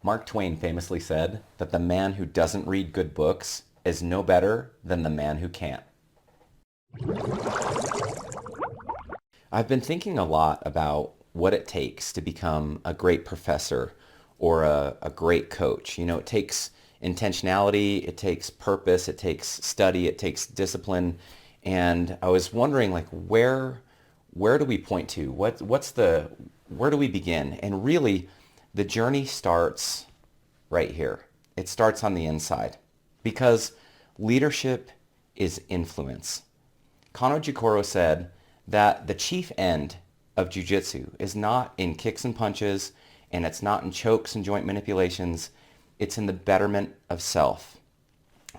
Mark Twain famously said that the man who doesn't read good books is no better than the man who can't. I've been thinking a lot about what it takes to become a great professor or a great coach. You know, it takes intentionality, it takes purpose, it takes study, it takes discipline. And I was wondering, like, where do we point to? Where do we begin? And really, the journey starts right here. It starts on the inside because leadership is influence. Kano Jikoro said that the chief end of jiu-jitsu is not in kicks and punches, and it's not in chokes and joint manipulations. It's in the betterment of self.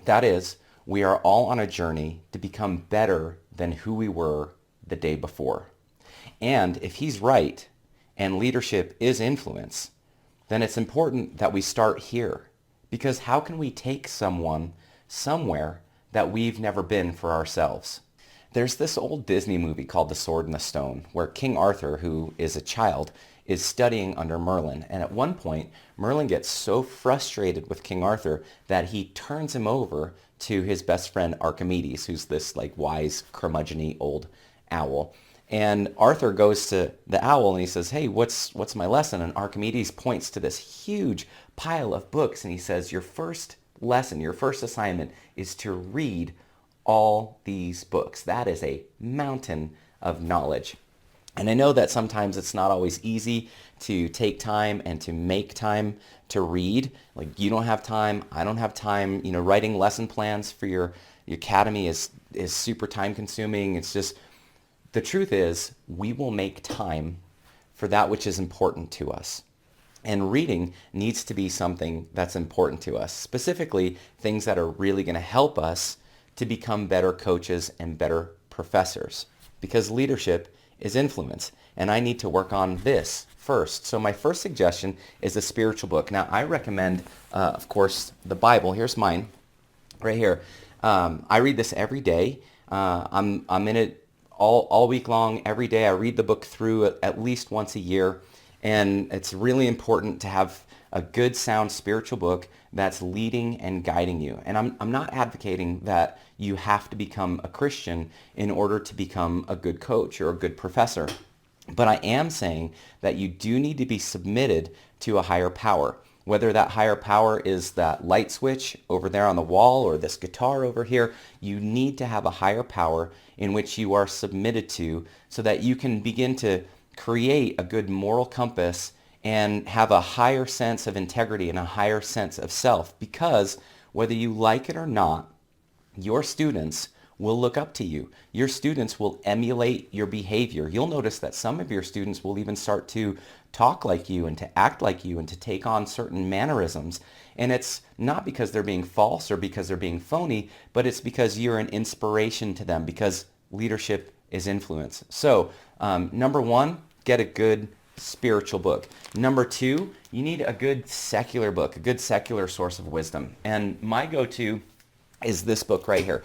That is, we are all on a journey to become better than who we were the day before. And if he's right, and leadership is influence, then it's important that we start here. Because how can we take someone somewhere that we've never been for ourselves? There's this old Disney movie called The Sword and the Stone, where King Arthur, who is a child, is studying under Merlin. And at one point, Merlin gets so frustrated with King Arthur that he turns him over to his best friend Archimedes, who's this like wise, curmudgeon-y old owl. And Arthur goes to the owl and he says, "Hey, what's my lesson?" And Archimedes points to this huge pile of books and he says, "Your first lesson, your first assignment is to read all these books." That is a mountain of knowledge. And I know that sometimes it's not always easy to take time and to make time to read. Like you don't have time, I don't have time. You know, writing lesson plans for your academy is super time consuming. It's just, the truth is we will make time for that which is important to us. And reading needs to be something that's important to us, specifically things that are really going to help us to become better coaches and better professors, because leadership is influence, and I need to work on this first. So my first suggestion is a spiritual book. Now, I recommend, of course, the Bible. Here's mine, right here. I read this every day. I'm in it all week long. Every day I read the book through at least once a year, and it's really important to have a good, sound spiritual book that's leading and guiding you. And I'm not advocating that you have to become a Christian in order to become a good coach or a good professor. But I am saying that you do need to be submitted to a higher power. Whether that higher power is that light switch over there on the wall or this guitar over here, you need to have a higher power in which you are submitted to so that you can begin to create a good moral compass and have a higher sense of integrity and a higher sense of self, because whether you like it or not, your students will look up to you. Your students will emulate your behavior. You'll notice that some of your students will even start to talk like you and to act like you and to take on certain mannerisms. And it's not because they're being false or because they're being phony, but it's because you're an inspiration to them, because leadership is influence. So, number one, get a good spiritual book. Number two, you need a good secular book, a good secular source of wisdom. And my go-to is this book right here.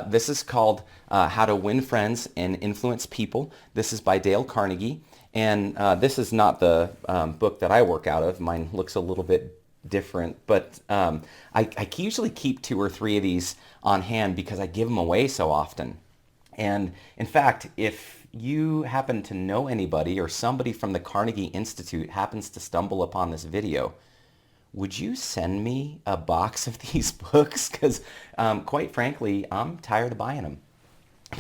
This is called How to Win Friends and Influence People. This is by Dale Carnegie. And this is not the book that I work out of. Mine looks a little bit different. But I usually keep 2 or 3 of these on hand because I give them away so often. And in fact, if you happen to know anybody or somebody from the Carnegie Institute happens to stumble upon this video, would you send me a box of these books? Because quite frankly, I'm tired of buying them.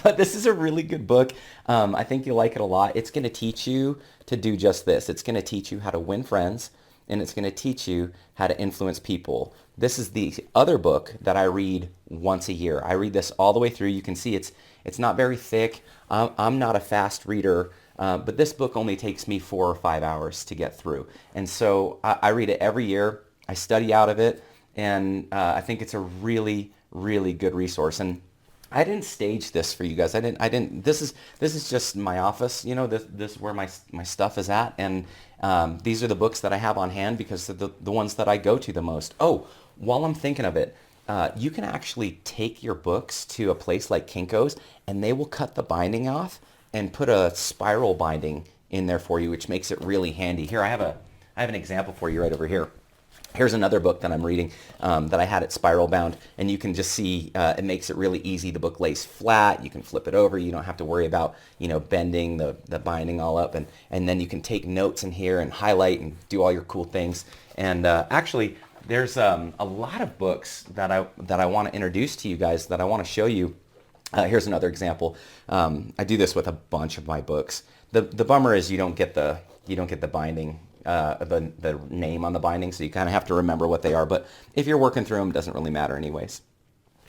But this is a really good book. I think you'll like it a lot. It's going to teach you to do just this. It's going to teach you how to win friends, and it's going to teach you how to influence people. This is the other book that I read once a year. I read this all the way through. You can see it's not very thick. I'm not a fast reader, but this book only takes me 4 or 5 hours to get through. And so I read it every year. I study out of it, and I think it's a really, really good resource. And I didn't stage this for you guys. I didn't. This is just my office. You know, this is where my stuff is at, and these are the books that I have on hand because they're the ones that I go to the most. Oh, while I'm thinking of it, you can actually take your books to a place like Kinko's, and they will cut the binding off and put a spiral binding in there for you, which makes it really handy. Here, I have an example for you right over here. Here's another book that I'm reading that I had at Spiral Bound, and you can just see it makes it really easy. The book lays flat. You can flip it over. You don't have to worry about bending the binding all up, and then you can take notes in here and highlight and do all your cool things. And actually, there's a lot of books that I want to introduce to you guys that I want to show you. Here's another example. I do this with a bunch of my books. The bummer is you don't get the binding, the name on the binding, so you kind of have to remember what they are. But if you're working through them, it doesn't really matter anyways.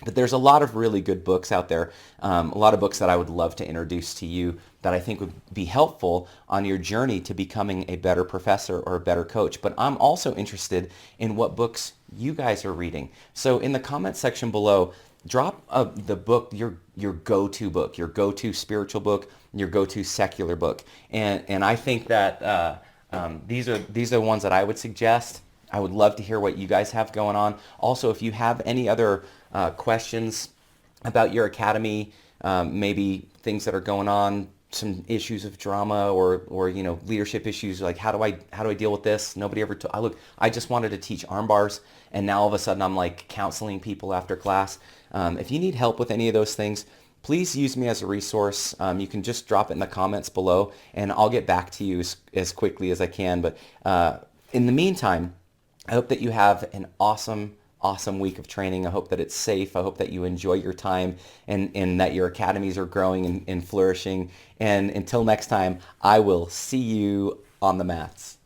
But there's a lot of really good books out there, a lot of books that I would love to introduce to you that I think would be helpful on your journey to becoming a better professor or a better coach. But I'm also interested in what books you guys are reading. So in the comment section below, drop the book, your go-to book, your go-to spiritual book, your go-to secular book. And I think that these are the ones that I would suggest. I would love to hear what you guys have going on. Also, if you have any other questions about your academy, maybe things that are going on, some issues of drama or leadership issues, like how do I deal with this? Nobody ever I just wanted to teach arm bars, and now all of a sudden I'm like counseling people after class. If you need help with any of those things, please use me as a resource. You can just drop it in the comments below, and I'll get back to you as quickly as I can. But in the meantime, I hope that you have an awesome week of training. I hope that it's safe. I hope that you enjoy your time and that your academies are growing and flourishing. And until next time, I will see you on the mats.